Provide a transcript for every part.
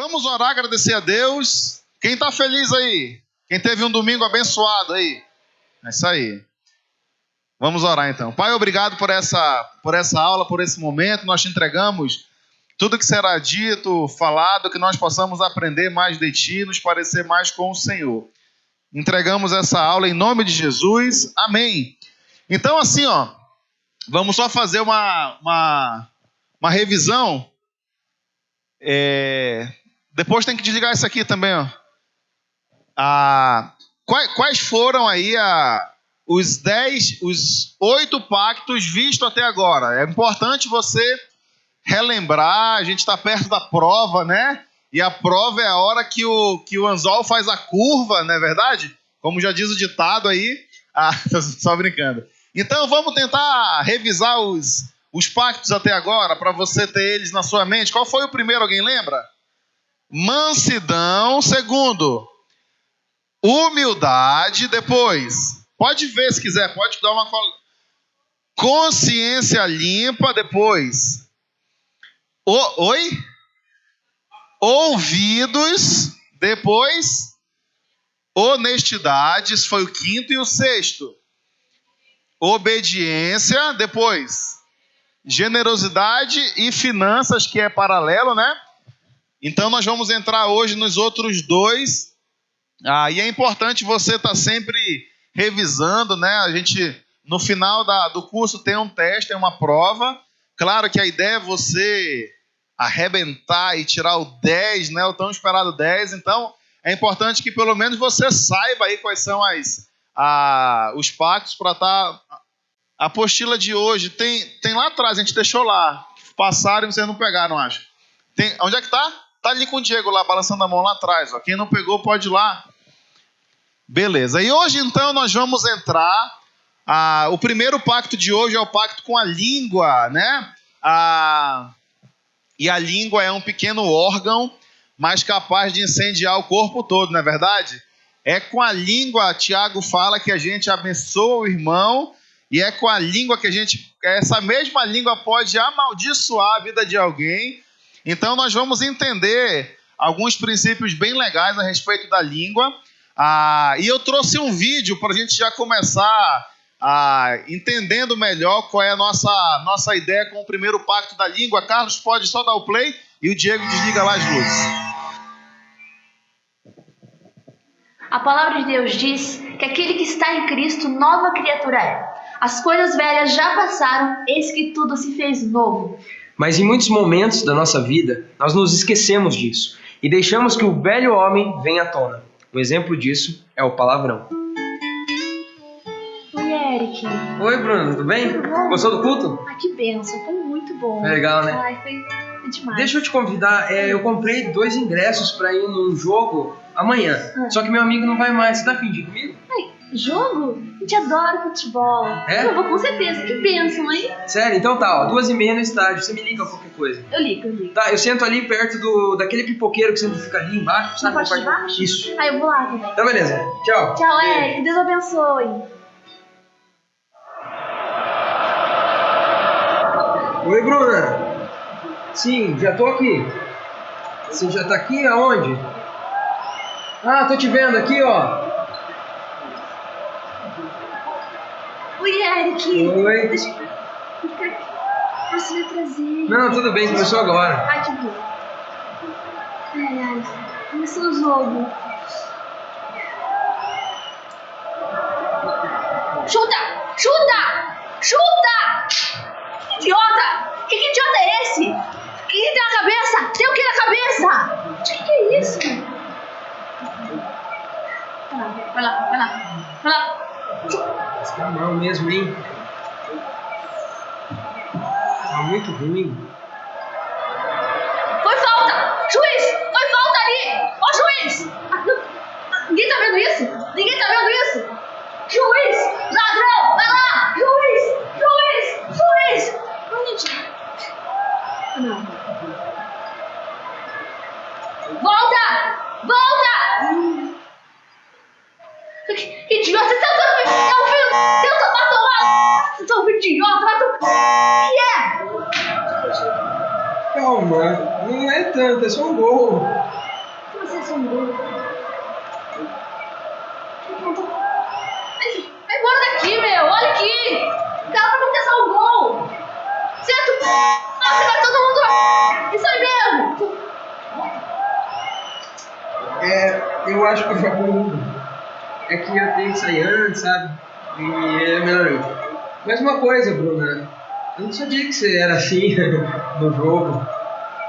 Vamos orar, agradecer a Deus. Quem está feliz aí? Quem teve um domingo abençoado aí? É isso aí. Vamos orar então. Pai, obrigado por essa aula, por esse momento. Nós te entregamos tudo que será dito, falado, que nós possamos aprender mais de Ti, nos parecer mais com o Senhor. Entregamos essa aula em nome de Jesus. Amém. Então assim, vamos só fazer uma revisão. Depois tem que desligar isso aqui também, Quais foram aí os 8 pactos vistos até agora? É importante você relembrar, a gente está perto da prova, né? E a prova é a hora que o anzol faz a curva, não é verdade? Como já diz o ditado aí. Só brincando. Então vamos tentar revisar os pactos até agora, para você ter eles na sua mente. Qual foi o primeiro, alguém lembra? Mansidão. Segundo, humildade. Depois, pode ver se quiser, pode dar uma consciência limpa. Depois, ouvidos. Depois, honestidade. Isso foi o quinto. E o sexto, obediência. Depois, generosidade e finanças, que é paralelo, né? Então nós vamos entrar hoje nos outros 2. E é importante você estar sempre revisando, né? A gente, no final do curso, tem um teste, tem uma prova. Claro que a ideia é você arrebentar e tirar o 10, né? O tão esperado 10. Então, é importante que pelo menos você saiba aí quais são os pactos para estar... A apostila de hoje tem lá atrás, a gente deixou lá. Passaram e vocês não pegaram, acho. Onde é que tá? Tá ali com o Diego lá, balançando a mão lá atrás. Quem não pegou pode ir lá. Beleza. E hoje, então, nós vamos entrar... o primeiro pacto de hoje é o pacto com a língua, né? E a língua é um pequeno órgão, mas capaz de incendiar o corpo todo, não é verdade? É com a língua, Tiago fala, que a gente abençoa o irmão, e é com a língua que essa mesma língua pode amaldiçoar a vida de alguém. Então nós vamos entender alguns princípios bem legais a respeito da língua. E eu trouxe um vídeo para a gente já começar entendendo melhor qual é a nossa ideia com o primeiro pacto da língua. Carlos, pode só dar o play e o Diego desliga lá as luzes. A palavra de Deus diz que aquele que está em Cristo, nova criatura é. As coisas velhas já passaram, eis que tudo se fez novo. Mas em muitos momentos da nossa vida, nós nos esquecemos disso e deixamos que o velho homem venha à tona. Um exemplo disso é o palavrão. Oi, Eric. Oi, Bruno, tudo bem? Tudo bom? Gostou do culto? Que bênção, foi muito bom. É legal, né? Foi demais. Deixa eu te convidar, eu comprei 2 ingressos para ir num jogo amanhã. Só que meu amigo não vai mais, você tá afim de ir comigo? Jogo? A gente adora futebol. É? Eu vou com certeza, que bênção, hein? Sério? Então tá, 2h30 no estádio, você me liga qualquer coisa. Eu ligo. Tá, eu sento ali perto daquele pipoqueiro que sempre fica ali embaixo, sabe? Na parte de baixo? Isso. Eu vou lá também. Então beleza, tchau. Tchau, Eric, Deus abençoe. Oi, Bruna. Sim, já tô aqui. Você já tá aqui? Aonde? Tô te vendo aqui, ó. Oi, Eric. Oi. Deixa eu ficar aqui. Você vai trazer. Não, tudo bem, começou agora. Que bom. Começou o jogo. Chuta! Que idiota! Que idiota é esse? O que tem na cabeça? Tem o que na cabeça? O que é isso? Vai lá. Você tá mal mesmo, hein? Tá muito ruim. Foi falta! Juiz! Foi falta ali! Ó, juiz! Ninguém tá vendo isso? Juiz! Ladrão! Vai lá! Juiz! Não. Volta! Que idiota! Você tá ouvindo? Você tá ouvindo idiota? Que é? Calma, não é tanto, é só um gol. Vocês são doidos. Vai embora daqui, meu. Olha aqui. O cara vai contestar o gol. Certo? Nossa, vai todo mundo. Isso aí mesmo. Eu acho que é que eu tenho que sair antes, sabe? E é melhor ir. Mas uma coisa, Bruna, eu não sabia que você era assim no jogo.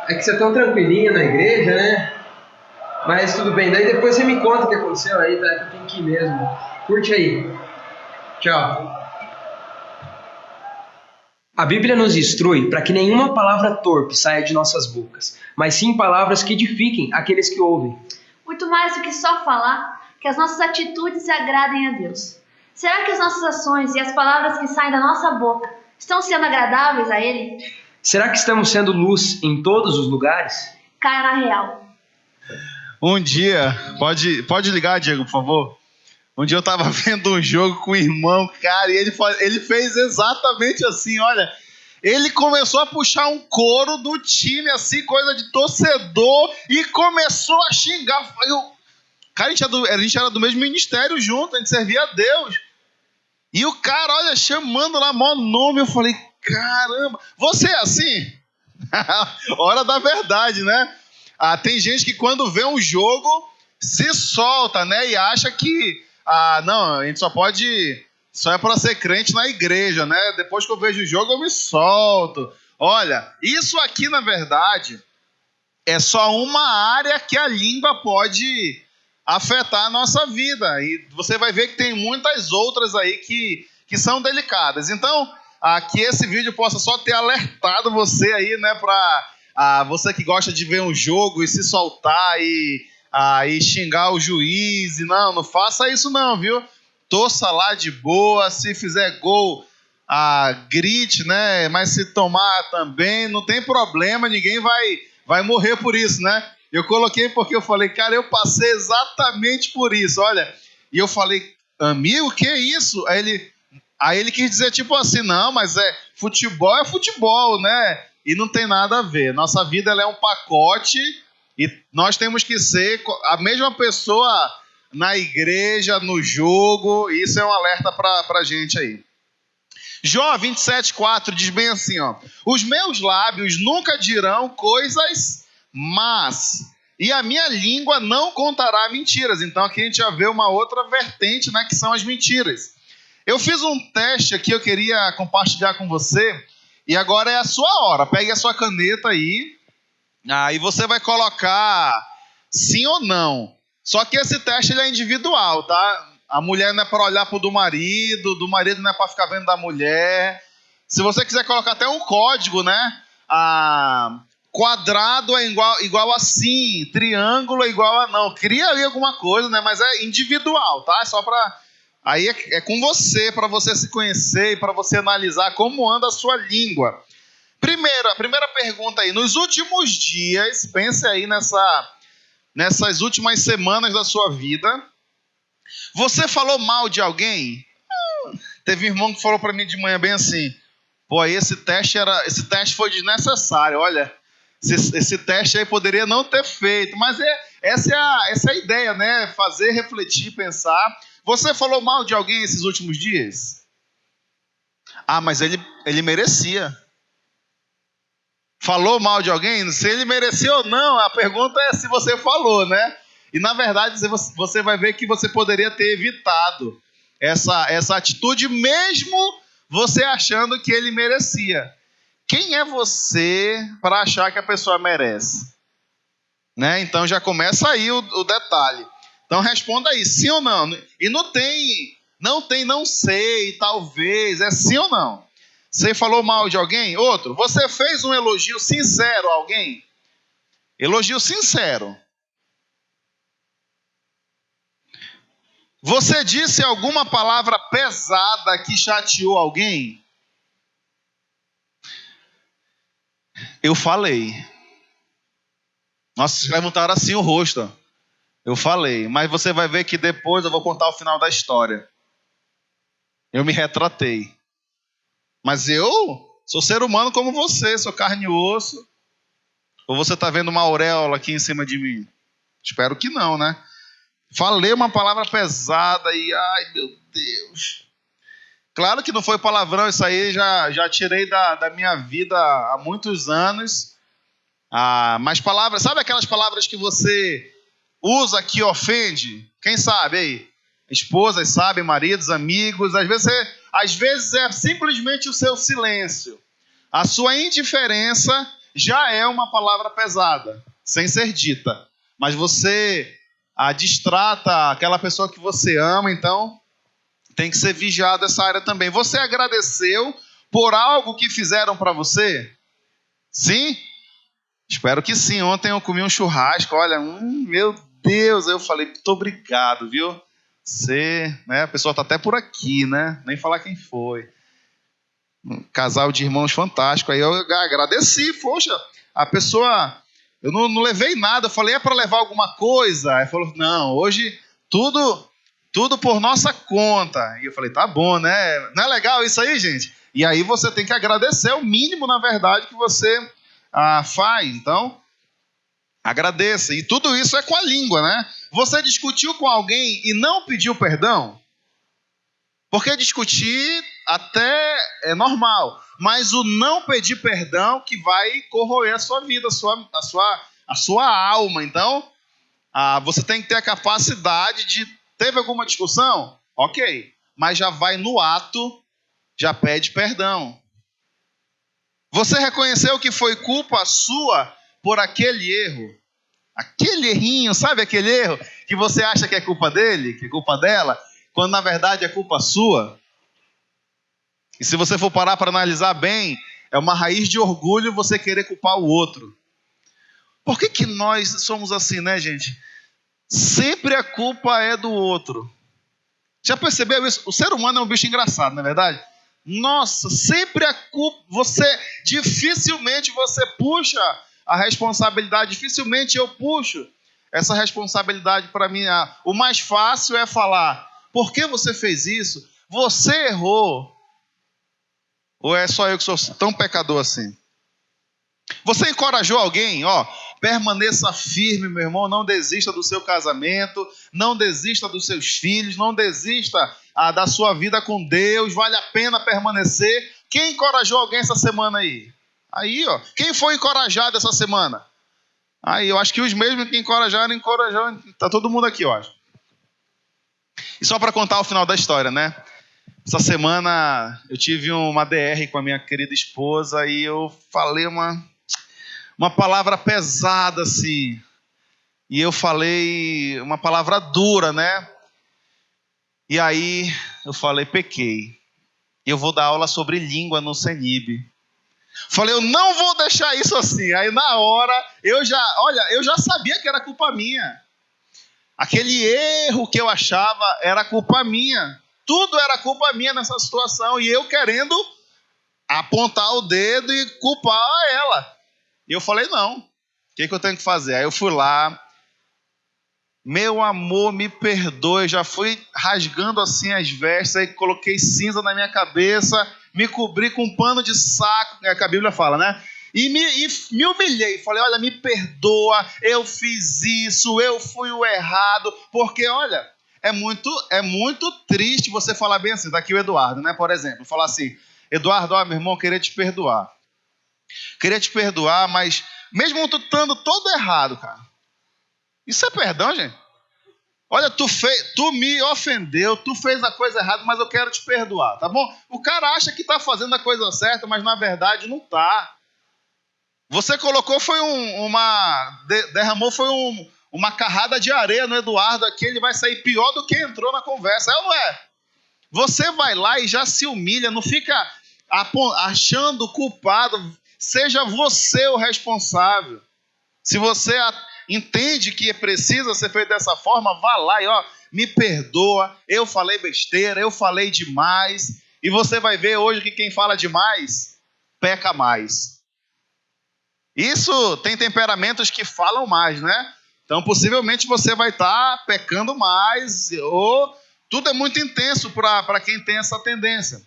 É que você é tão tranquilinha na igreja, né? Mas tudo bem, daí depois você me conta o que aconteceu aí, tá? Que eu tenho que ir mesmo. Curte aí. Tchau. A Bíblia nos instrui para que nenhuma palavra torpe saia de nossas bocas, mas sim palavras que edifiquem aqueles que ouvem. Muito mais do que só falar, que as nossas atitudes agradem a Deus. Será que as nossas ações e as palavras que saem da nossa boca estão sendo agradáveis a Ele? Será que estamos sendo luz em todos os lugares? Caia na real. Um dia, pode ligar, Diego, por favor? Um dia eu tava vendo um jogo com o irmão, cara, e ele fez exatamente assim, olha. Ele começou a puxar um coro do time, assim, coisa de torcedor, e começou a xingar. Cara, a gente era do mesmo ministério junto, a gente servia a Deus. E o cara, olha, chamando lá, maior nome, eu falei, caramba, você é assim? Hora da verdade, né? Tem gente que quando vê um jogo, se solta, né? E acha que, não, a gente só é para ser crente na igreja, né? Depois que eu vejo o jogo, eu me solto. Olha, isso aqui, na verdade, é só uma área que a língua pode afetar a nossa vida. E você vai ver que tem muitas outras aí que são delicadas. Então, que esse vídeo possa só ter alertado você aí, né? Para você que gosta de ver um jogo e se soltar e xingar o juiz. E não faça isso não, viu? Torça lá de boa, se fizer gol, grite, né? Mas se tomar também, não tem problema, ninguém vai morrer por isso, né? Eu coloquei porque eu falei, cara, eu passei exatamente por isso, olha. E eu falei, amigo, que é isso? Aí ele quis dizer tipo assim, não, mas futebol é futebol, né? E não tem nada a ver. Nossa vida ela é um pacote e nós temos que ser a mesma pessoa na igreja, no jogo. Isso é um alerta pra gente aí. Jó 27,4 diz bem assim, ó. Os meus lábios nunca dirão coisas más, e a minha língua não contará mentiras. Então aqui a gente já vê uma outra vertente, né, que são as mentiras. Eu fiz um teste aqui, eu queria compartilhar com você, e agora é a sua hora. Pegue a sua caneta aí, e você vai colocar sim ou não. Só que esse teste ele é individual, tá? A mulher não é para olhar pro do marido não é para ficar vendo da mulher. Se você quiser colocar até um código, né? Quadrado é igual a sim, triângulo é igual a não. Cria ali alguma coisa, né? Mas é individual, tá? É só para... Aí é com você, para você se conhecer e para você analisar como anda a sua língua. A primeira pergunta aí. Nos últimos dias, pense aí nessas últimas semanas da sua vida, você falou mal de alguém? Teve um irmão que falou para mim de manhã bem assim, pô, aí esse teste foi desnecessário, olha, esse teste aí poderia não ter feito, mas essa é a ideia, né? Fazer, refletir, pensar. Você falou mal de alguém esses últimos dias? Mas ele merecia. Falou mal de alguém? Se ele mereceu ou não, a pergunta é se você falou, né? E na verdade você vai ver que você poderia ter evitado essa atitude, mesmo você achando que ele merecia. Quem é você para achar que a pessoa merece? Né? Então já começa aí o detalhe. Então responda aí, sim ou não. E não sei, talvez, é sim ou não. Você falou mal de alguém? Outro, você fez um elogio sincero a alguém? Elogio sincero. Você disse alguma palavra pesada que chateou alguém? Eu falei. Nossa, vocês levantaram assim o rosto. Eu falei, mas você vai ver que depois eu vou contar o final da história. Eu me retratei. Mas eu sou ser humano como você, sou carne e osso. Ou você está vendo uma auréola aqui em cima de mim? Espero que não, né? Falei uma palavra pesada e, ai meu Deus. Claro que não foi palavrão, isso aí já tirei da minha vida há muitos anos. Mas palavras, sabe aquelas palavras que você usa que ofende? Quem sabe aí? Esposas sabem, maridos, amigos. Às vezes é simplesmente o seu silêncio. A sua indiferença já é uma palavra pesada, sem ser dita. Mas você distrata aquela pessoa que você ama, então tem que ser vigiado essa área também. Você agradeceu por algo que fizeram para você? Sim? Espero que sim. Ontem eu comi um churrasco. Olha, meu Deus, eu falei, muito obrigado, viu? Você, né, a pessoa está até por aqui, né? Nem falar quem foi. Um casal de irmãos fantástico. Aí eu agradeci, poxa, a pessoa... Eu não levei nada. Eu falei, é para levar alguma coisa? Aí falou, não, hoje tudo por nossa conta. E eu falei, tá bom, né? Não é legal isso aí, gente? E aí você tem que agradecer, o mínimo, na verdade, que você faz. Então, agradeça. E tudo isso é com a língua, né? Você discutiu com alguém e não pediu perdão? Porque discutir até é normal. Mas o não pedir perdão que vai corroer a sua vida, a sua alma. Então, você tem que ter a capacidade de... Teve alguma discussão? Ok. Mas já vai no ato, já pede perdão. Você reconheceu que foi culpa sua por aquele erro? Aquele errinho, sabe aquele erro que você acha que é culpa dele, que é culpa dela, quando na verdade é culpa sua? E se você for parar para analisar bem, é uma raiz de orgulho você querer culpar o outro. Por que nós somos assim, né, gente? Sempre a culpa é do outro. Já percebeu isso? O ser humano é um bicho engraçado, não é verdade? Nossa, sempre a culpa... Dificilmente você puxa a responsabilidade. Dificilmente eu puxo essa responsabilidade para mim. O mais fácil é falar, por que você fez isso? Você errou. Ou é só eu que sou tão pecador assim? Você encorajou alguém? Permaneça firme, meu irmão. Não desista do seu casamento. Não desista dos seus filhos. Não desista da sua vida com Deus. Vale a pena permanecer. Quem encorajou alguém essa semana aí? Quem foi encorajado essa semana? Eu acho que os mesmos que encorajaram. Está todo mundo aqui, eu acho. E só para contar o final da história, né? Essa semana eu tive uma DR com a minha querida esposa e eu falei uma palavra pesada, assim. E eu falei uma palavra dura, né? E aí eu falei, pequei. Eu vou dar aula sobre língua no CENIB. Falei, eu não vou deixar isso assim. Aí na hora, eu já sabia que era culpa minha. Aquele erro que eu achava era culpa minha. Tudo era culpa minha nessa situação. E eu querendo apontar o dedo e culpar ela. E eu falei, não. O que eu tenho que fazer? Aí eu fui lá. Meu amor, me perdoe. Já fui rasgando assim as vestes. Aí coloquei cinza na minha cabeça. Me cobri com um pano de saco. É que a Bíblia fala, né? E me humilhei. Falei, olha, me perdoa. Eu fiz isso. Eu fui o errado. Porque, olha... É muito triste você falar bem assim. Daqui o Eduardo, né? Por exemplo, falar assim, Eduardo, meu irmão, queria te perdoar. Queria te perdoar, mas mesmo tu estando todo errado, cara. Isso é perdão, gente? Olha, tu me ofendeu, tu fez a coisa errada, mas eu quero te perdoar, tá bom? O cara acha que está fazendo a coisa certa, mas na verdade não está. Você colocou, derramou uma carrada de areia no Eduardo aqui, ele vai sair pior do que entrou na conversa. É ou não é? Você vai lá e já se humilha, não fica achando culpado. Seja você o responsável. Se você entende que precisa ser feito dessa forma, vá lá e me perdoa, eu falei besteira, eu falei demais. E você vai ver hoje que quem fala demais, peca mais. Isso tem temperamentos que falam mais, né? Então, possivelmente, você vai estar pecando mais, ou tudo é muito intenso para quem tem essa tendência.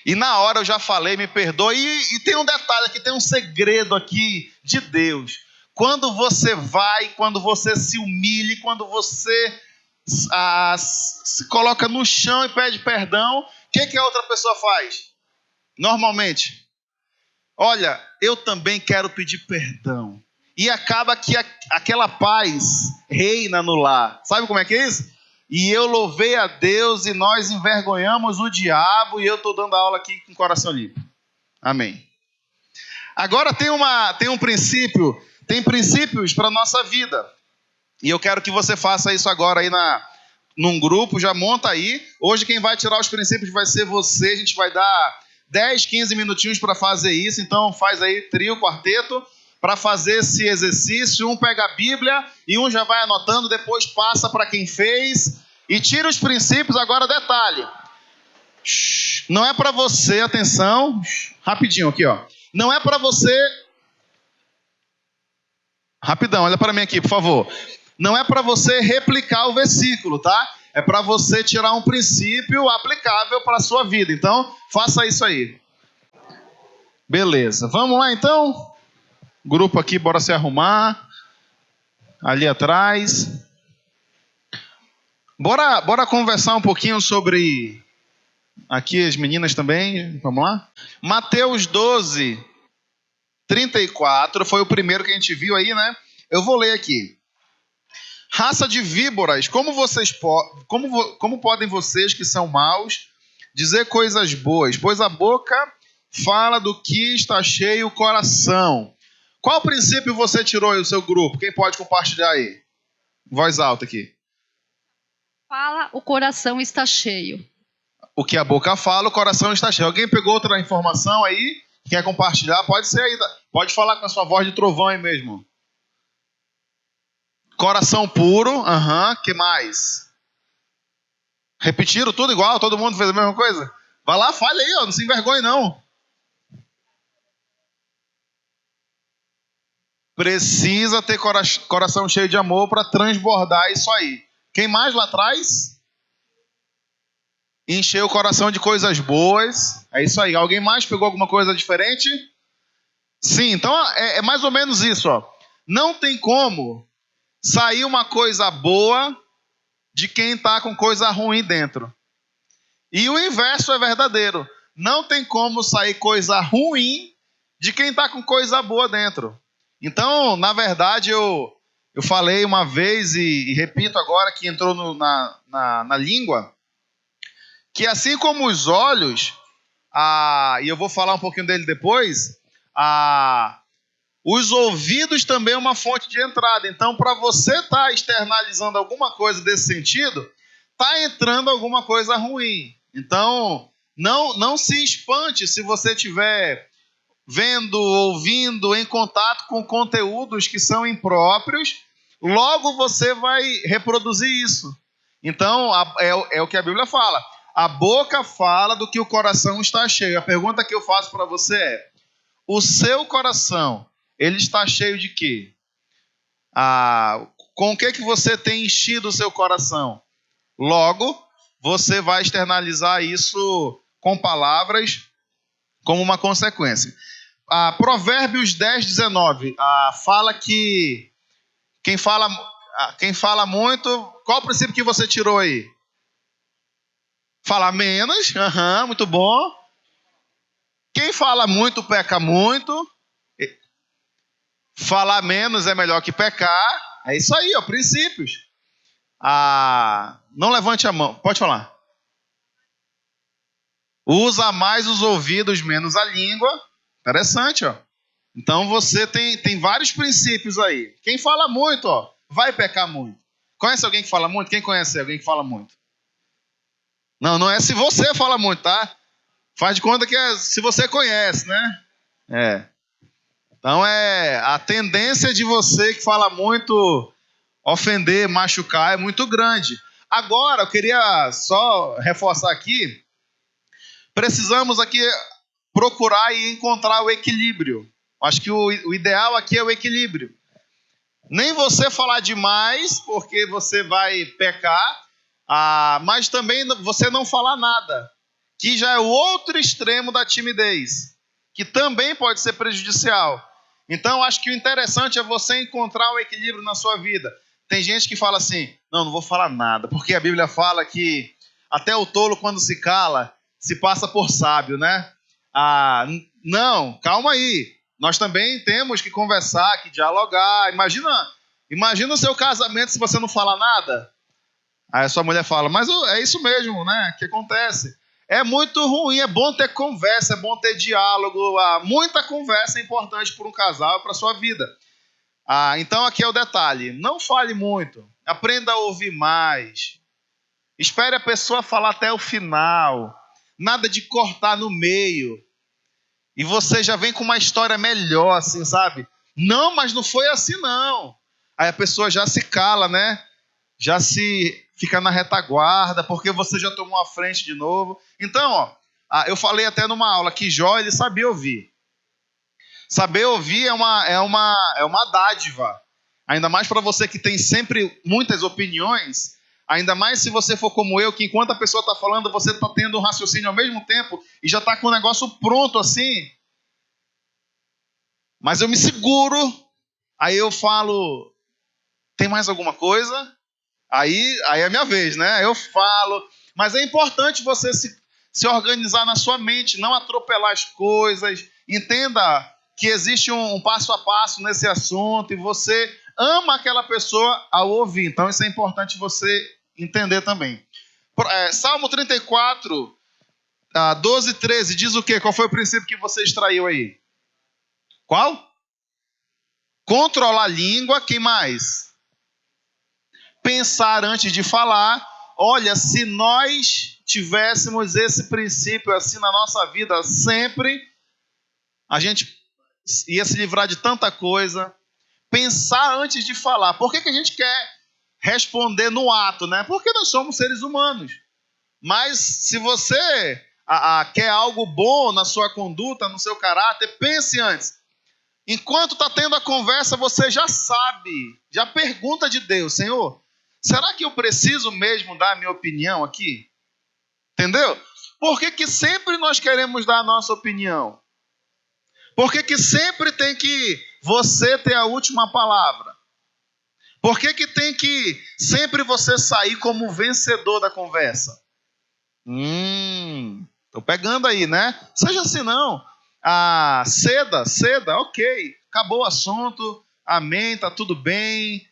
E na hora eu já falei, me perdoe. E tem um detalhe aqui, tem um segredo aqui de Deus. quando você vai, quando você se humilha, quando você se coloca no chão e pede perdão, o que a outra pessoa faz? Normalmente, olha, eu também quero pedir perdão. E acaba que aquela paz reina no lar. Sabe como é que é isso? E eu louvei a Deus e nós envergonhamos o diabo e eu estou dando aula aqui com o coração limpo. Amém. Agora tem um princípio, tem princípios para a nossa vida. E eu quero que você faça isso agora aí num grupo, já monta aí. Hoje quem vai tirar os princípios vai ser você, a gente vai dar 10, 15 minutinhos para fazer isso. Então faz aí trio, quarteto, para fazer esse exercício. Um pega a Bíblia e um já vai anotando, depois passa para quem fez e tira os princípios. Agora detalhe, não é para você, atenção, rapidinho aqui, ó. Não é para você, rapidão, olha para mim aqui, por favor. Não é para você replicar o versículo, tá? É para você tirar um princípio aplicável para a sua vida. Então, faça isso aí. Beleza, vamos lá então? Grupo aqui, bora se arrumar. Ali atrás. Bora conversar um pouquinho sobre... Aqui as meninas também, vamos lá? Mateus 12, 34, foi o primeiro que a gente viu aí, né? Eu vou ler aqui. Raça de víboras, como podem vocês que são maus dizer coisas boas? Pois a boca fala do que está cheio o coração. Qual princípio você tirou aí do seu grupo? Quem pode compartilhar aí? Voz alta aqui. Fala, o coração está cheio. O que a boca fala, o coração está cheio. Alguém pegou outra informação aí? Quer compartilhar? Pode ser aí. Pode falar com a sua voz de trovão aí mesmo. Coração puro. Que mais? Repetiram tudo igual? Todo mundo fez a mesma coisa? Vai lá, fale aí, ó, não se envergonhe não. Precisa ter coração cheio de amor para transbordar isso aí. Quem mais lá atrás? Encher o coração de coisas boas. É isso aí. Alguém mais pegou alguma coisa diferente? Sim, então é mais ou menos isso, ó. Não tem como sair uma coisa boa de quem está com coisa ruim dentro. E o inverso é verdadeiro. Não tem como sair coisa ruim de quem está com coisa boa dentro. Então, na verdade, eu falei uma vez e repito agora que entrou na língua, que assim como os olhos, e eu vou falar um pouquinho dele depois, os ouvidos também é uma fonte de entrada. Então, para você estar externalizando alguma coisa desse sentido, está entrando alguma coisa ruim. Então, não se espante se você estiver vendo, ouvindo, em contato com conteúdos que são impróprios, logo você vai reproduzir isso. Então, é o que a Bíblia fala. A boca fala do que o coração está cheio. A pergunta que eu faço para você é: o seu coração, ele está cheio de quê? Com o que você tem enchido o seu coração? Logo, você vai externalizar isso com palavras como uma consequência. Provérbios 10, 19 fala que quem fala muito... Qual o princípio que você tirou aí? Falar menos. Muito bom. Quem fala muito, peca muito. Falar menos é melhor que pecar. É isso aí, ó, princípios. Não levante a mão. Pode falar. Usa mais os ouvidos, menos a língua. Interessante, ó. Então você tem vários princípios aí. Quem fala muito, ó, vai pecar muito. Conhece alguém que fala muito? Quem conhece alguém que fala muito? Não é se você fala muito, tá? Faz de conta que é se você conhece, né? Então a tendência de você que fala muito ofender, machucar é muito grande. Agora, eu queria só reforçar aqui, precisamos aqui procurar e encontrar o equilíbrio. Acho que o ideal aqui é o equilíbrio. Nem você falar demais, porque você vai pecar, mas também você não falar nada, que já é o outro extremo da timidez, que também pode ser prejudicial. Então, acho que o interessante é você encontrar o equilíbrio na sua vida. Tem gente que fala assim, não vou falar nada, porque a Bíblia fala que até o tolo, quando se cala, se passa por sábio, né? Não, calma aí. Nós também temos que conversar, que dialogar. Imagina o seu casamento se você não falar nada. Aí a sua mulher fala, mas é isso mesmo, né? Que acontece. É muito ruim, é bom ter conversa, é bom ter diálogo. Muita conversa é importante para um casal e para a sua vida. Então aqui é o detalhe. Não fale muito. Aprenda a ouvir mais. Espere a pessoa falar até o final. Nada de cortar no meio. E você já vem com uma história melhor, assim, sabe? Não, mas não foi assim, não. Aí a pessoa já se cala, né? Já se fica na retaguarda, porque você já tomou a frente de novo. Então, eu falei até numa aula que Jó, ele sabia ouvir. Saber ouvir é uma dádiva. Ainda mais para você que tem sempre muitas opiniões. Ainda mais se você for como eu, que enquanto a pessoa está falando, você está tendo um raciocínio ao mesmo tempo e já está com o negócio pronto assim. Mas eu me seguro, aí eu falo, tem mais alguma coisa? Aí é a minha vez, né? Eu falo, mas é importante você se organizar na sua mente, não atropelar as coisas. Entenda que existe um passo a passo nesse assunto e você ama aquela pessoa ao ouvir. Então isso é importante você entender também. Salmo 34, 12 e 13, diz o quê? Qual foi o princípio que você extraiu aí? Qual? Controlar a língua, quem mais? Pensar antes de falar. Olha, se nós tivéssemos esse princípio assim na nossa vida sempre, a gente ia se livrar de tanta coisa. Pensar antes de falar. Por que a gente quer responder no ato, né? Porque nós somos seres humanos. Mas se você quer algo bom na sua conduta, no seu caráter, pense antes. Enquanto está tendo a conversa, você já sabe, já pergunta de Deus, Senhor, será que eu preciso mesmo dar a minha opinião aqui? Entendeu? Por que sempre nós queremos dar a nossa opinião? Por que sempre tem que você ter a última palavra? Por que tem que sempre você sair como vencedor da conversa? Tô pegando aí, né? Seja assim não. Ceda, ok. Acabou o assunto, amém, tá tudo bem.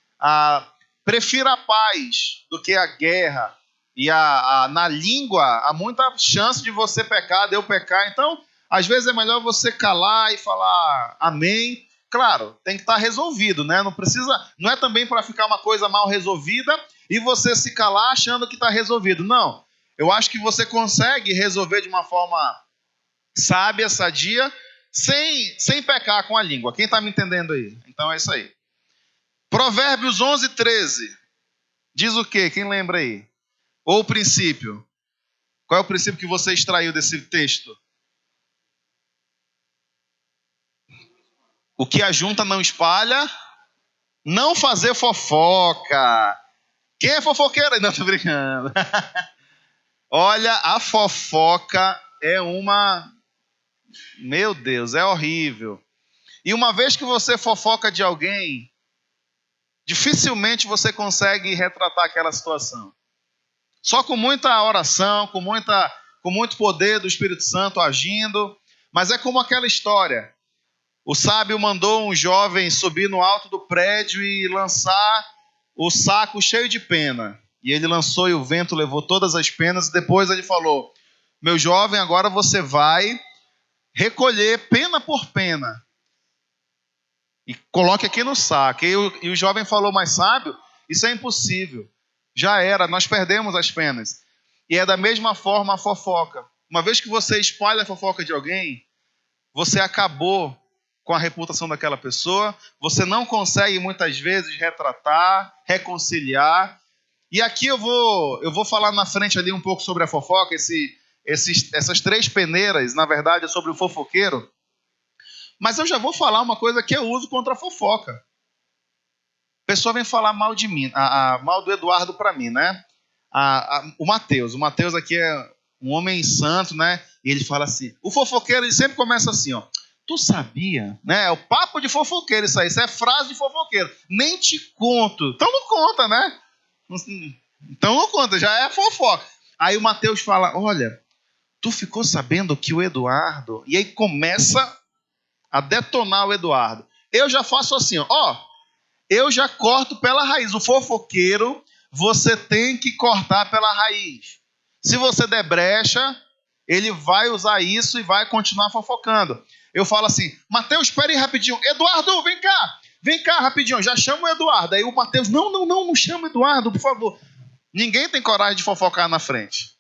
Prefira a paz do que a guerra. E na língua, há muita chance de você pecar, de eu pecar. Então, às vezes é melhor você calar e falar amém. Claro, tem que estar resolvido, né? Não é também para ficar uma coisa mal resolvida e você se calar achando que está resolvido. Não, eu acho que você consegue resolver de uma forma sábia, sadia, sem pecar com a língua. Quem está me entendendo aí? Então é isso aí. Provérbios 11, 13. Diz o quê? Quem lembra aí? Ou o princípio? Qual é o princípio que você extraiu desse texto? O que ajunta não espalha. Não fazer fofoca. Quem é fofoqueiro? Não, tô brincando. Olha, a fofoca é meu Deus, é horrível. E uma vez que você fofoca de alguém, dificilmente você consegue retratar aquela situação. Só com muita oração, com muito poder do Espírito Santo agindo. Mas é como aquela história. O sábio mandou um jovem subir no alto do prédio e lançar o saco cheio de pena. E ele lançou e o vento levou todas as penas. E depois ele falou, meu jovem, agora você vai recolher pena por pena. E coloque aqui no saco. E o jovem falou, mas sábio, isso é impossível. Já era, nós perdemos as penas. E é da mesma forma a fofoca. Uma vez que você espalha a fofoca de alguém, você acabou com a reputação daquela pessoa, você não consegue muitas vezes retratar, reconciliar. E aqui eu vou falar na frente ali um pouco sobre a fofoca, essas três peneiras, na verdade, é sobre o fofoqueiro. Mas eu já vou falar uma coisa que eu uso contra a fofoca. A pessoa vem falar mal de mim, mal do Eduardo para mim, né? O Mateus aqui é um homem santo, né? E ele fala assim, o fofoqueiro ele sempre começa assim, ó. tu sabia, né? É o papo de fofoqueiro isso aí. Isso é frase de fofoqueiro. Nem te conto. Então não conta, né? Então não conta, já é fofoca. Aí o Mateus fala, olha, tu ficou sabendo que o Eduardo... E aí começa a detonar o Eduardo. Eu já faço assim, ó. Eu já corto pela raiz. O fofoqueiro, você tem que cortar pela raiz. Se você der brecha, ele vai usar isso e vai continuar fofocando. Eu falo assim, Mateus, espera aí rapidinho. Eduardo, vem cá. Vem cá rapidinho. Já chama o Eduardo. Aí o Mateus, não chama o Eduardo, por favor. Ninguém tem coragem de fofocar na frente.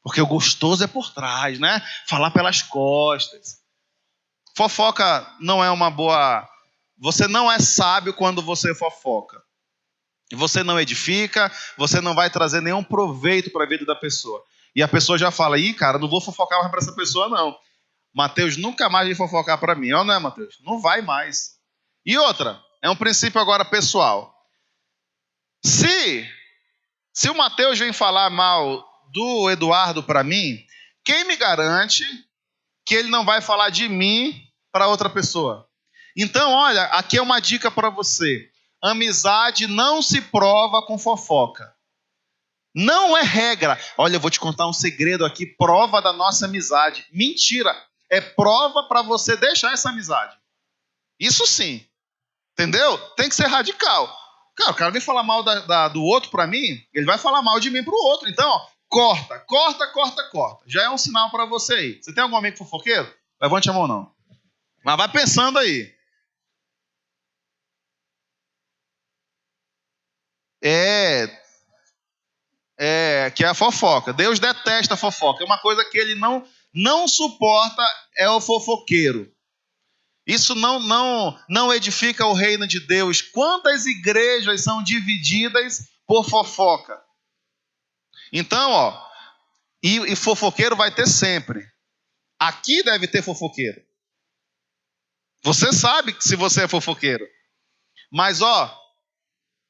Porque o gostoso é por trás, né? Falar pelas costas. Fofoca não é uma boa... Você não é sábio quando você fofoca. Você não edifica, você não vai trazer nenhum proveito para a vida da pessoa. E a pessoa já fala, cara, não vou fofocar mais para essa pessoa, não. Mateus nunca mais vai fofocar para mim. Ou não é, Mateus? Não vai mais. E outra, é um princípio agora pessoal. Se o Mateus vem falar mal do Eduardo para mim, quem me garante que ele não vai falar de mim para outra pessoa? Então, olha, aqui é uma dica para você. Amizade não se prova com fofoca. Não é regra. Olha, eu vou te contar um segredo aqui, prova da nossa amizade. Mentira. É prova para você deixar essa amizade. Isso sim. Entendeu? Tem que ser radical. Cara, o cara vem falar mal do outro para mim, ele vai falar mal de mim para o outro. Então, ó, corta. Já é um sinal para você aí. Você tem algum amigo fofoqueiro? Levante a mão, não. Mas vai pensando aí. Que é a fofoca. Deus detesta a fofoca. É uma coisa que ele não suporta, é o fofoqueiro. Isso não edifica o reino de Deus. Quantas igrejas são divididas por fofoca? Então, ó, e fofoqueiro vai ter sempre. Aqui deve ter fofoqueiro. Você sabe se você é fofoqueiro. Mas, ó,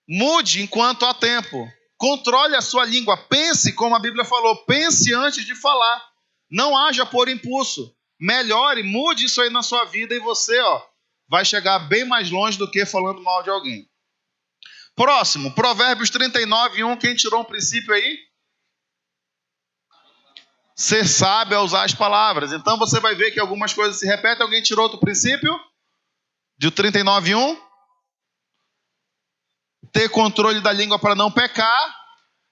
mude enquanto há tempo. Controle a sua língua. Pense, como a Bíblia falou, pense antes de falar. Não haja por impulso. Melhore, mude isso aí na sua vida e você, ó, vai chegar bem mais longe do que falando mal de alguém. Próximo, Provérbios 39:1. Quem tirou um princípio aí? Ser sábio é usar as palavras. Então você vai ver que algumas coisas se repetem. Alguém tirou outro princípio? De 39:1. Ter controle da língua para não pecar.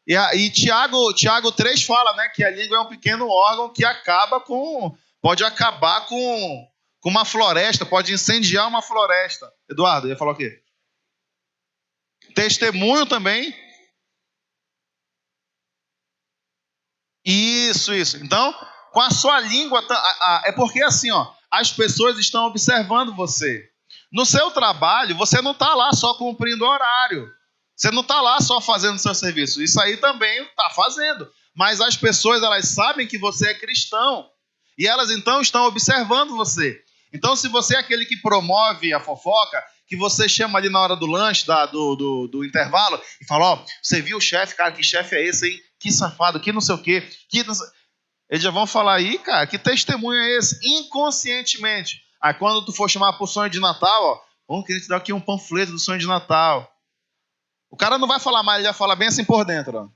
E Tiago 3 fala, né, que a língua é um pequeno órgão que pode acabar com uma floresta, pode incendiar uma floresta. Eduardo, ia falar o quê? Testemunho também. Isso. Então, com a sua língua, é porque assim, ó, as pessoas estão observando você. No seu trabalho, você não está lá só cumprindo horário. Você não está lá só fazendo seu serviço. Isso aí também está fazendo. Mas as pessoas, elas sabem que você é cristão. E elas, então, estão observando você. Então, se você é aquele que promove a fofoca, que você chama ali na hora do lanche, do intervalo, e fala, ó, você viu o chefe, cara, que chefe é esse, hein? Que safado, que não sei o quê. Eles já vão falar aí, cara, que testemunho é esse? Inconscientemente. Aí quando tu for chamar pro sonho de Natal, ó, vamos querer te dar aqui um panfleto do sonho de Natal. O cara não vai falar mais, ele vai falar bem assim por dentro, ó.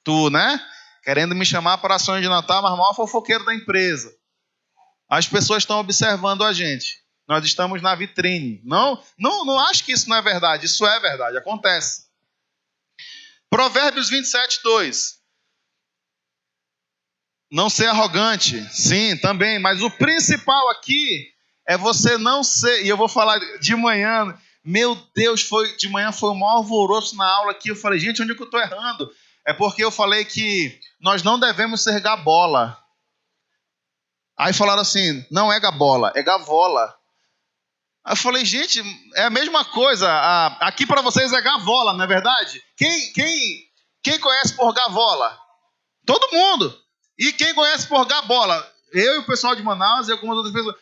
Tu, né? Querendo me chamar para sonho de Natal, mas maior fofoqueiro da empresa. As pessoas estão observando a gente. Nós estamos na vitrine. Não acho que isso não é verdade. Isso é verdade, acontece. Provérbios 27:2. Não ser arrogante. Sim, também. Mas o principal aqui é você não ser... E eu vou falar de manhã... Meu Deus, de manhã foi o maior alvoroço na aula aqui. Eu falei, gente, onde é que eu estou errando? É porque eu falei que nós não devemos ser gabola. Aí falaram assim, não é gabola, é gavola. Aí eu falei, gente, é a mesma coisa. Aqui para vocês é gavola, não é verdade? Quem conhece por gavola? Todo mundo. E quem conhece por gabola? Eu e o pessoal de Manaus e algumas outras pessoas.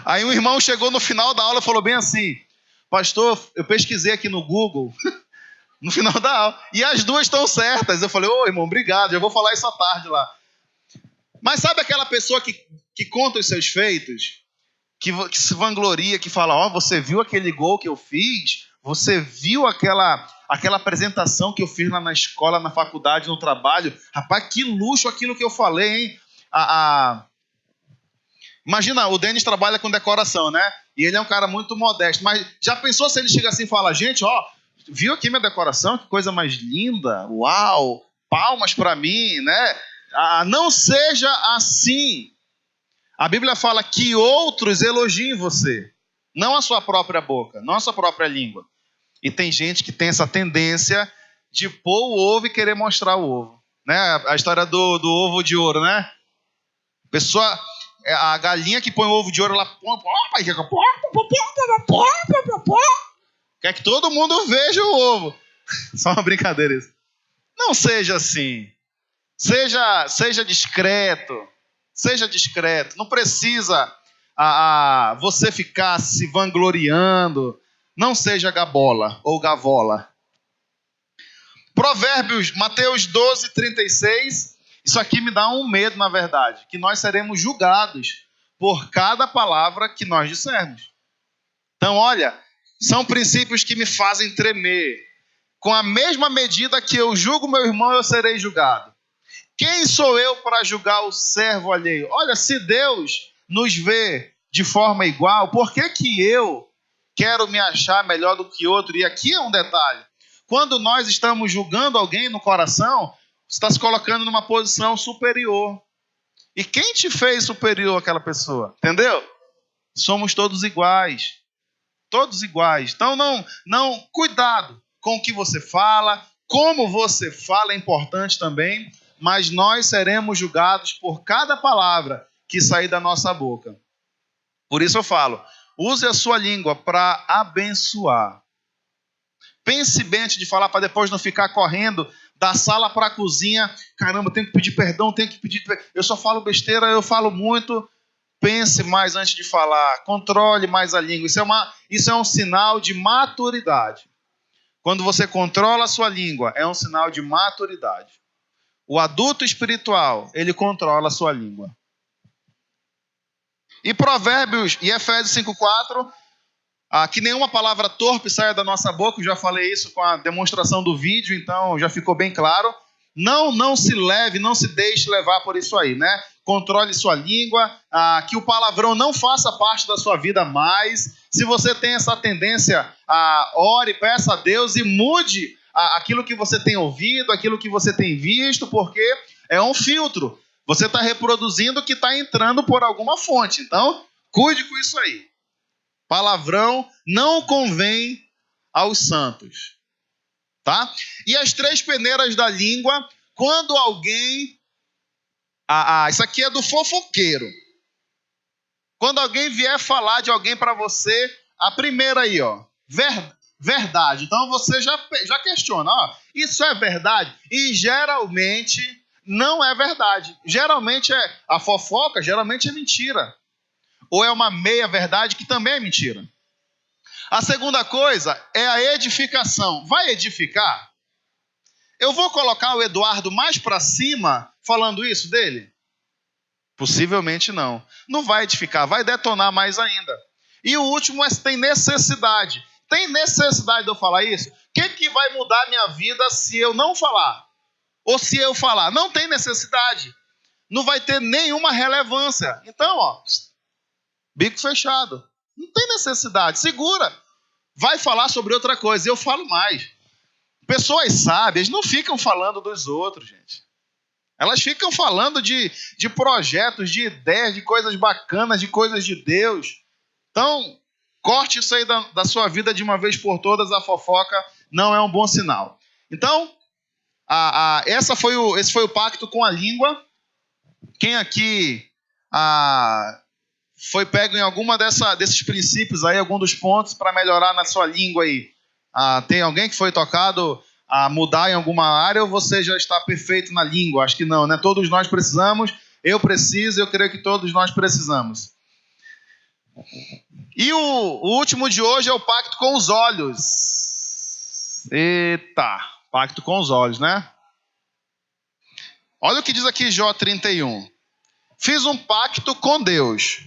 Aí um irmão chegou no final da aula e falou bem assim, pastor, eu pesquisei aqui no Google, no final da aula, e as duas estão certas. Eu falei, ô irmão, obrigado, já vou falar isso à tarde lá. Mas sabe aquela pessoa que que conta os seus feitos, que se vangloria, que fala, ó, você viu aquele gol que eu fiz? Você viu aquela apresentação que eu fiz lá na escola, na faculdade, no trabalho? Rapaz, que luxo aquilo que eu falei, hein? Imagina, o Denis trabalha com decoração, né? E ele é um cara muito modesto. Mas já pensou se ele chega assim e fala, gente, ó, viu aqui minha decoração? Que coisa mais linda. Uau, palmas para mim, né? Não seja assim. A Bíblia fala que outros elogiem você. Não a sua própria boca, não a sua própria língua. E tem gente que tem essa tendência de pôr o ovo e querer mostrar o ovo. Né? A história do ovo de ouro, né? A galinha que põe o ovo de ouro, ela quer que todo mundo veja o ovo. Só uma brincadeira isso. Não seja assim. Seja discreto. Seja discreto. Não precisa você ficar se vangloriando. Não seja gabola ou gavola. Provérbios, Mateus 12, 36. Isso aqui me dá um medo, na verdade. Que nós seremos julgados por cada palavra que nós dissermos. Então, olha, são princípios que me fazem tremer. Com a mesma medida que eu julgo meu irmão, eu serei julgado. Quem sou eu para julgar o servo alheio? Olha, se Deus nos vê de forma igual, por que eu quero me achar melhor do que outro? E aqui é um detalhe. Quando nós estamos julgando alguém no coração, você está se colocando numa posição superior. E quem te fez superior àquela pessoa? Entendeu? Somos todos iguais. Todos iguais. Então, cuidado com o que você fala, como você fala é importante também, mas nós seremos julgados por cada palavra que sair da nossa boca. Por isso eu falo, use a sua língua para abençoar. Pense bem antes de falar, para depois não ficar correndo da sala para a cozinha. Caramba, tenho que pedir perdão, eu só falo besteira, eu falo muito. Pense mais antes de falar, controle mais a língua. Isso é um sinal de maturidade. Quando você controla a sua língua, é um sinal de maturidade. O adulto espiritual, ele controla a sua língua. E Provérbios e Efésios 5:4, que nenhuma palavra torpe saia da nossa boca. Eu já falei isso com a demonstração do vídeo, então já ficou bem claro. Não se deixe levar por isso aí, né? Controle sua língua, que o palavrão não faça parte da sua vida mais. Se você tem essa tendência, ore, peça a Deus e mude aquilo que você tem ouvido, aquilo que você tem visto, porque é um filtro. Você está reproduzindo o que está entrando por alguma fonte. Então, cuide com isso aí. Palavrão não convém aos santos. Tá? E as 3 peneiras da língua, quando alguém... isso aqui é do fofoqueiro. Quando alguém vier falar de alguém para você, a primeira aí, ó, verdade. Então você já questiona, ó, isso é verdade? E geralmente não é verdade. Geralmente a fofoca geralmente é mentira. Ou é uma meia verdade que também é mentira. A segunda coisa é a edificação. Vai edificar? Eu vou colocar o Eduardo mais para cima falando isso dele? Possivelmente não. Não vai edificar, vai detonar mais ainda. E o último é se tem necessidade. Tem necessidade de eu falar isso? O que vai mudar a minha vida se eu não falar? Ou se eu falar? Não tem necessidade. Não vai ter nenhuma relevância. Então, ó, bico fechado. Não tem necessidade. Segura. Vai falar sobre outra coisa. Eu falo mais. Pessoas sábias não ficam falando dos outros, gente. Elas ficam falando de projetos, de ideias, de coisas bacanas, de coisas de Deus. Então, corte isso aí da sua vida de uma vez por todas. A fofoca não é um bom sinal. Então, esse foi o pacto com a língua. Quem aqui foi pego em alguma desses princípios aí, algum dos pontos para melhorar na sua língua aí? Tem alguém que foi tocado a mudar em alguma área, ou você já está perfeito na língua? Acho que não, né? Todos nós precisamos, eu preciso, eu creio que todos nós precisamos. E o último de hoje é o pacto com os olhos. Eita, pacto com os olhos, né? Olha o que diz aqui Jó 31. fiz um pacto com Deus.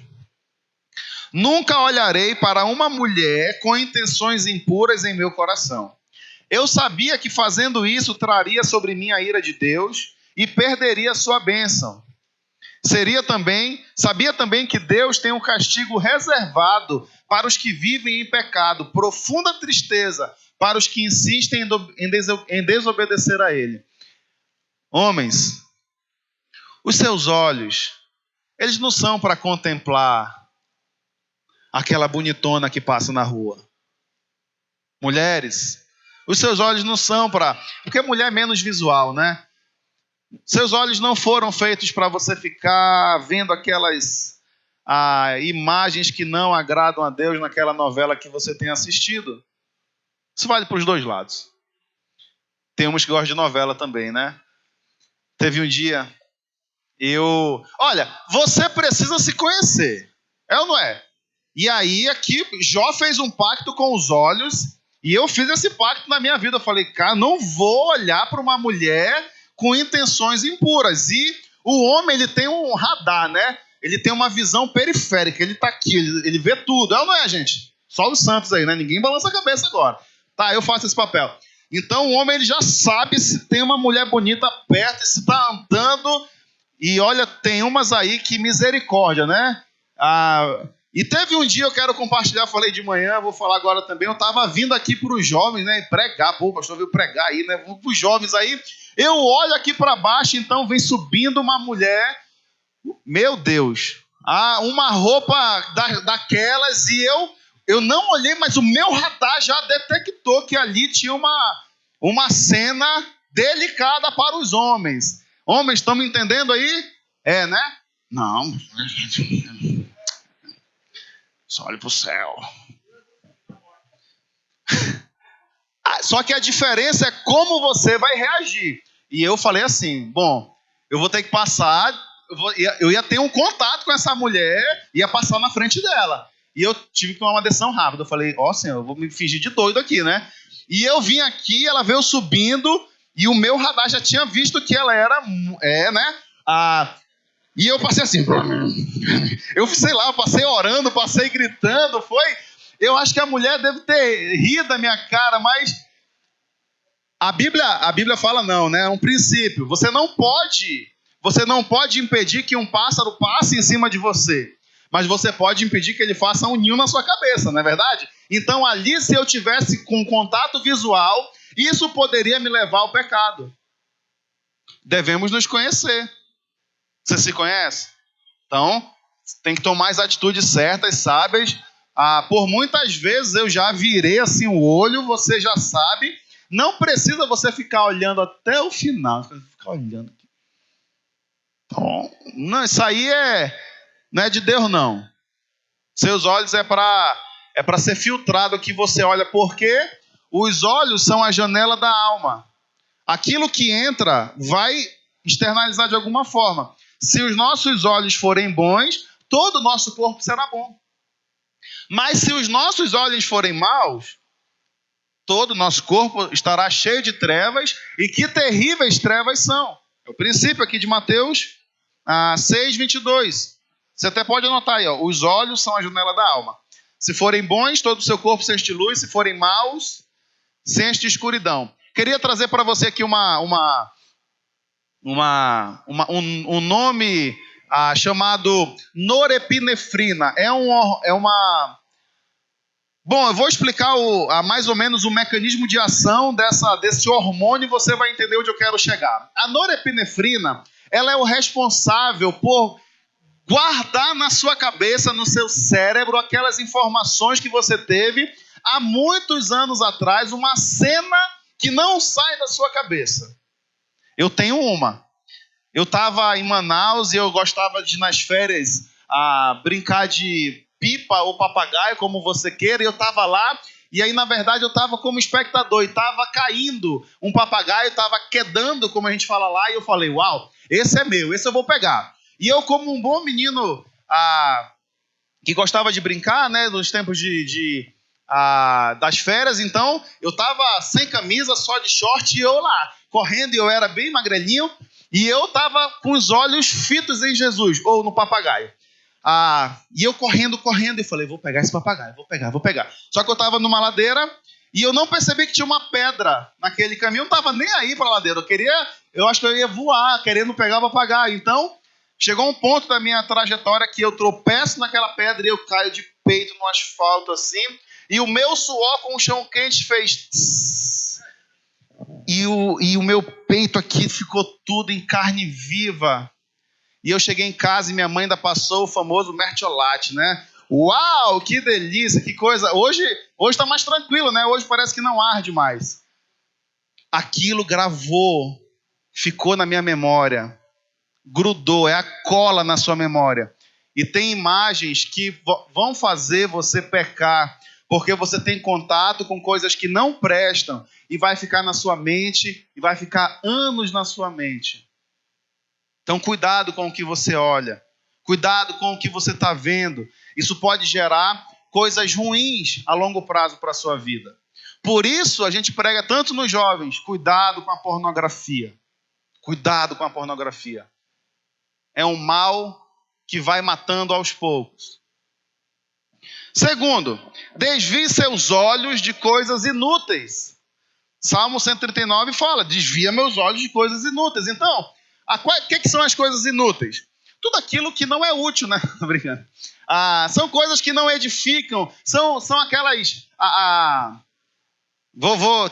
Nunca olharei para uma mulher com intenções impuras em meu coração. Eu sabia que fazendo isso traria sobre mim a ira de Deus e perderia sua bênção. Sabia também que Deus tem um castigo reservado para os que vivem em pecado, profunda tristeza para os que insistem em desobedecer a Ele. Homens, os seus olhos, eles não são para contemplar aquela bonitona que passa na rua. Mulheres, os seus olhos não são para... Porque mulher é menos visual, né? Seus olhos não foram feitos para você ficar vendo aquelas imagens que não agradam a Deus naquela novela que você tem assistido. Isso vale para os dois lados. Tem uns que gostam de novela também, né? Teve um dia, Olha, você precisa se conhecer. É ou não é? E aí aqui, Jó fez um pacto com os olhos e eu fiz esse pacto na minha vida. Eu falei, cara, não vou olhar para uma mulher com intenções impuras. E o homem, ele tem um radar, né? Ele tem uma visão periférica, ele está aqui, ele vê tudo. É ou não é, gente? Só os santos aí, né? Ninguém balança a cabeça agora. Tá, eu faço esse papel. Então o homem, ele já sabe se tem uma mulher bonita perto, se está andando. E olha, tem umas aí que misericórdia, né? E teve um dia, eu quero compartilhar, falei de manhã, vou falar agora também. Eu estava vindo aqui para os jovens, né? Pregar, pô, o pastor veio pregar aí, né? Para os jovens aí. Eu olho aqui para baixo, então vem subindo uma mulher, meu Deus, uma roupa daquelas, e eu não olhei, mas o meu radar já detectou que ali tinha uma cena delicada para os homens. Homens, estão me entendendo aí? É, né? Não. Só olhe para o céu. Só que a diferença é como você vai reagir. E eu falei assim, bom, eu vou ter que passar, eu ia ter um contato com essa mulher, ia passar na frente dela. E eu tive que tomar uma decisão rápida. Eu falei, Senhor, eu vou me fingir de doido aqui, né? E eu vim aqui, ela veio subindo, e o meu radar já tinha visto que ela era, né? E eu passei assim, eu sei lá, eu passei orando, passei gritando, eu acho que a mulher deve ter rido da minha cara, mas a Bíblia fala não, né? É um princípio. Você não pode impedir que um pássaro passe em cima de você, mas você pode impedir que ele faça um ninho na sua cabeça, não é verdade? Então ali, se eu tivesse com contato visual, isso poderia me levar ao pecado. Devemos nos conhecer. Você se conhece? Então, tem que tomar as atitudes certas, sábias. Por muitas vezes eu já virei assim o olho, você já sabe. Não precisa você ficar olhando até o final. Ficar olhando aqui. Então, não, isso aí não é de Deus, não. Seus olhos é para ser filtrado o que você olha, porque os olhos são a janela da alma. Aquilo que entra vai externalizar de alguma forma. Se os nossos olhos forem bons, todo o nosso corpo será bom. Mas se os nossos olhos forem maus, todo o nosso corpo estará cheio de trevas, e que terríveis trevas são. É o princípio aqui de Mateus 6:22. Você até pode anotar aí, os olhos são a janela da alma. Se forem bons, todo o seu corpo se enche de luz. Se forem maus, se enche de escuridão. Queria trazer para você aqui um nome chamado norepinefrina. Bom, eu vou explicar mais ou menos o mecanismo de ação desse hormônio, e você vai entender onde eu quero chegar. A norepinefrina, ela é o responsável por guardar na sua cabeça, no seu cérebro, aquelas informações que você teve há muitos anos atrás, uma cena que não sai da sua cabeça. Eu tenho uma. Eu estava em Manaus e eu gostava de, nas férias, brincar de pipa ou papagaio, como você queira, e eu estava lá, e aí, na verdade, eu estava como espectador, e estava caindo um papagaio, estava quedando, como a gente fala lá, e eu falei, uau, esse é meu, esse eu vou pegar. E eu, como um bom menino que gostava de brincar, né, nos tempos das férias, então, eu estava sem camisa, só de short, e eu lá, correndo, e eu era bem magrelinho, E eu estava com os olhos fitos em Jesus, ou no papagaio. E eu correndo, e falei, vou pegar esse papagaio, vou pegar. Só que eu estava numa ladeira e eu não percebi que tinha uma pedra naquele caminho. Eu não estava nem aí para a ladeira. Eu acho que eu ia voar, querendo pegar o papagaio. Então, chegou um ponto da minha trajetória que eu tropeço naquela pedra e eu caio de peito no asfalto assim. E o meu suor com o chão quente fez... Tss, e o meu peito aqui ficou tudo em carne viva. E eu cheguei em casa e minha mãe ainda passou o famoso mertiolate, né? Uau, que delícia, que coisa. Hoje está mais tranquilo, né? Hoje parece que não arde mais. Aquilo gravou, ficou na minha memória, grudou, é a cola na sua memória. E tem imagens que vão fazer você pecar, porque você tem contato com coisas que não prestam e vai ficar na sua mente e vai ficar anos na sua mente. Então, cuidado com o que você olha. Cuidado com o que você está vendo. Isso pode gerar coisas ruins a longo prazo para a sua vida. Por isso, a gente prega tanto nos jovens. Cuidado com a pornografia. Cuidado com a pornografia. É um mal que vai matando aos poucos. Segundo, desvie seus olhos de coisas inúteis. Salmo 139 fala, desvia meus olhos de coisas inúteis. Então... o que são as coisas inúteis? Tudo aquilo que não é útil, né? Tô brincando. São coisas que não edificam, são aquelas...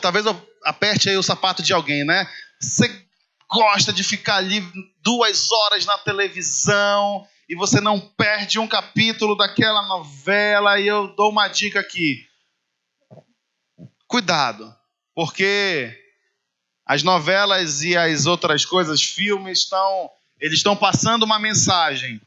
talvez eu aperte aí o sapato de alguém, né? Você gosta de ficar ali 2 horas na televisão e você não perde um capítulo daquela novela, e eu dou uma dica aqui. Cuidado, porque... as novelas e as outras coisas, filmes, eles estão passando uma mensagem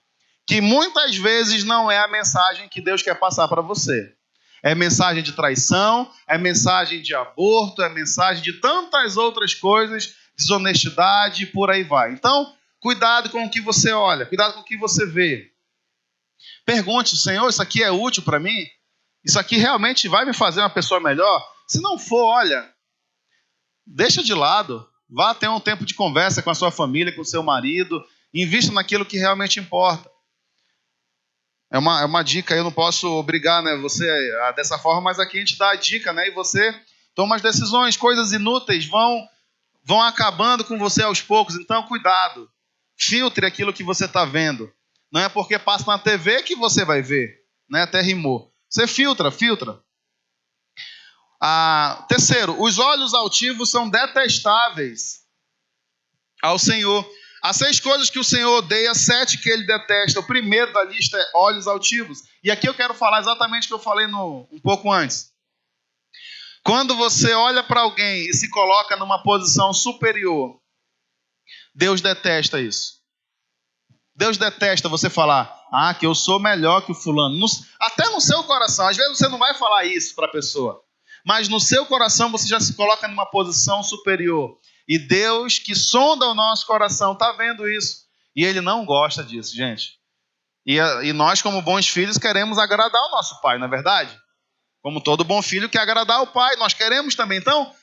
que muitas vezes não é a mensagem que Deus quer passar para você. É mensagem de traição, é mensagem de aborto, é mensagem de tantas outras coisas, desonestidade e por aí vai. Então, cuidado com o que você olha, cuidado com o que você vê. Pergunte, Senhor, isso aqui é útil para mim? Isso aqui realmente vai me fazer uma pessoa melhor? Se não for, olha... deixa de lado, vá ter um tempo de conversa com a sua família, com o seu marido, invista naquilo que realmente importa. É uma dica, eu não posso obrigar, né, você dessa forma, mas aqui a gente dá a dica, né, e você toma as decisões. Coisas inúteis vão acabando com você aos poucos, então cuidado, filtre aquilo que você está vendo. Não é porque passa na TV que você vai ver, né, até rimou. Você filtra. Terceiro, os olhos altivos são detestáveis ao Senhor. Há 6 coisas que o Senhor odeia, 7 que ele detesta. O primeiro da lista é olhos altivos. E aqui eu quero falar exatamente o que eu falei um pouco antes. Quando você olha para alguém e se coloca numa posição superior, Deus detesta isso. Deus detesta você falar, que eu sou melhor que o fulano. Até no seu coração, às vezes você não vai falar isso para a pessoa. Mas no seu coração você já se coloca numa posição superior. E Deus, que sonda o nosso coração, está vendo isso. E Ele não gosta disso, gente. E nós, como bons filhos, queremos agradar o nosso pai, não é verdade? Como todo bom filho quer agradar o pai, nós queremos também. Então,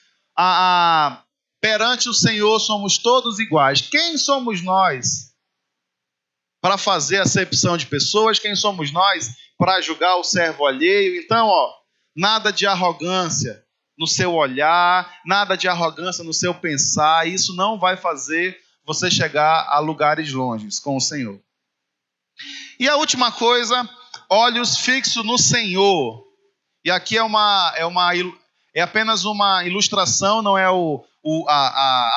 perante o Senhor somos todos iguais. Quem somos nós para fazer acepção de pessoas? Quem somos nós para julgar o servo alheio? Então, nada de arrogância no seu olhar, nada de arrogância no seu pensar. Isso não vai fazer você chegar a lugares longes com o Senhor. E a última coisa, olhos fixos no Senhor. E aqui é apenas uma ilustração, não é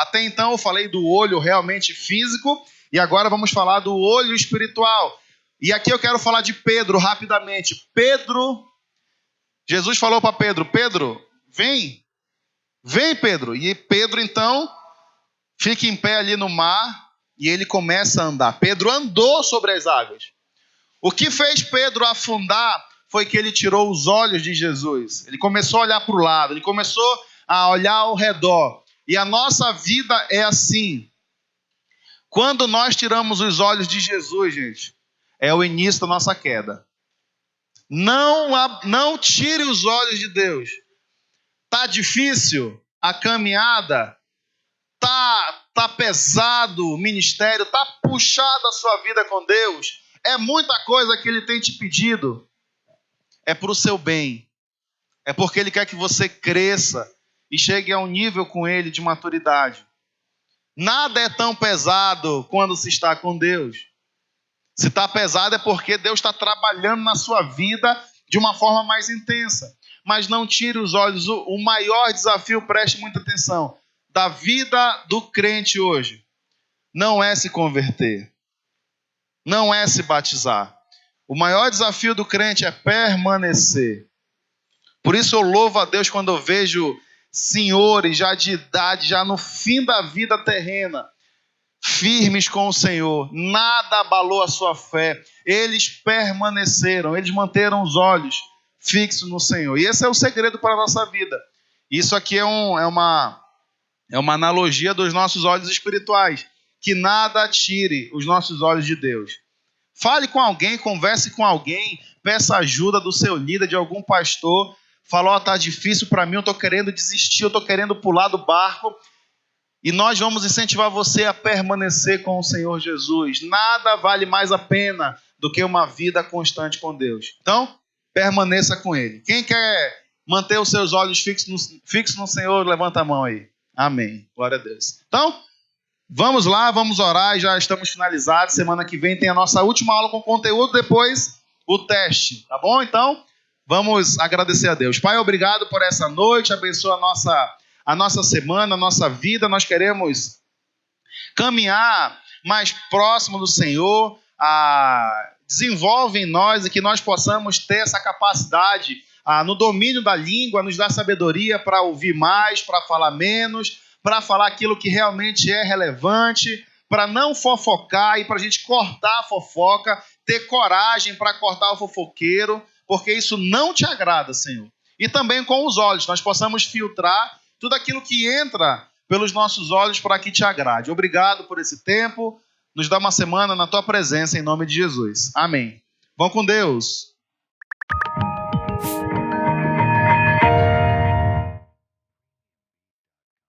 até então eu falei do olho realmente físico, e agora vamos falar do olho espiritual. E aqui eu quero falar de Pedro rapidamente. Jesus falou para Pedro, vem Pedro. E Pedro então fica em pé ali no mar e ele começa a andar. Pedro andou sobre as águas. O que fez Pedro afundar foi que ele tirou os olhos de Jesus. Ele começou a olhar para o lado, ele começou a olhar ao redor. E a nossa vida é assim. Quando nós tiramos os olhos de Jesus, gente, é o início da nossa queda. Não tire os olhos de Deus. Está difícil a caminhada? Tá pesado o ministério, tá puxada a sua vida com Deus. É muita coisa que Ele tem te pedido. É para o seu bem. É porque Ele quer que você cresça e chegue a um nível com Ele de maturidade. Nada é tão pesado quando se está com Deus. Se está pesado é porque Deus está trabalhando na sua vida de uma forma mais intensa. Mas não tire os olhos. O maior desafio, preste muita atenção, da vida do crente hoje não é se converter, não é se batizar. O maior desafio do crente é permanecer. Por isso eu louvo a Deus quando eu vejo senhores já de idade, já no fim da vida terrena, firmes com o Senhor. Nada abalou a sua fé. Eles permaneceram, eles manteram os olhos fixos no Senhor. E esse é o segredo para a nossa vida. Isso aqui é uma analogia dos nossos olhos espirituais. Que nada tire os nossos olhos de Deus. Fale com alguém, converse com alguém, peça ajuda do seu líder, de algum pastor. Fala, tá difícil para mim, eu estou querendo desistir, eu estou querendo pular do barco. E nós vamos incentivar você a permanecer com o Senhor Jesus. Nada vale mais a pena do que uma vida constante com Deus. Então, permaneça com Ele. Quem quer manter os seus olhos fixos no Senhor, levanta a mão aí. Amém. Glória a Deus. Então, vamos lá, vamos orar e já estamos finalizados. Semana que vem tem a nossa última aula com conteúdo, depois o teste, tá bom? Então, vamos agradecer a Deus. Pai, obrigado por essa noite, abençoa a nossa semana, a nossa vida. Nós queremos caminhar mais próximo do Senhor. Desenvolve em nós e que nós possamos ter essa capacidade no domínio da língua, nos dá sabedoria para ouvir mais, para falar menos, para falar aquilo que realmente é relevante, para não fofocar e para a gente cortar a fofoca, ter coragem para cortar o fofoqueiro, porque isso não te agrada, Senhor. E também com os olhos, nós possamos filtrar tudo aquilo que entra pelos nossos olhos para que te agrade. Obrigado por esse tempo, nos dá uma semana na tua presença, em nome de Jesus. Amém. Vão com Deus.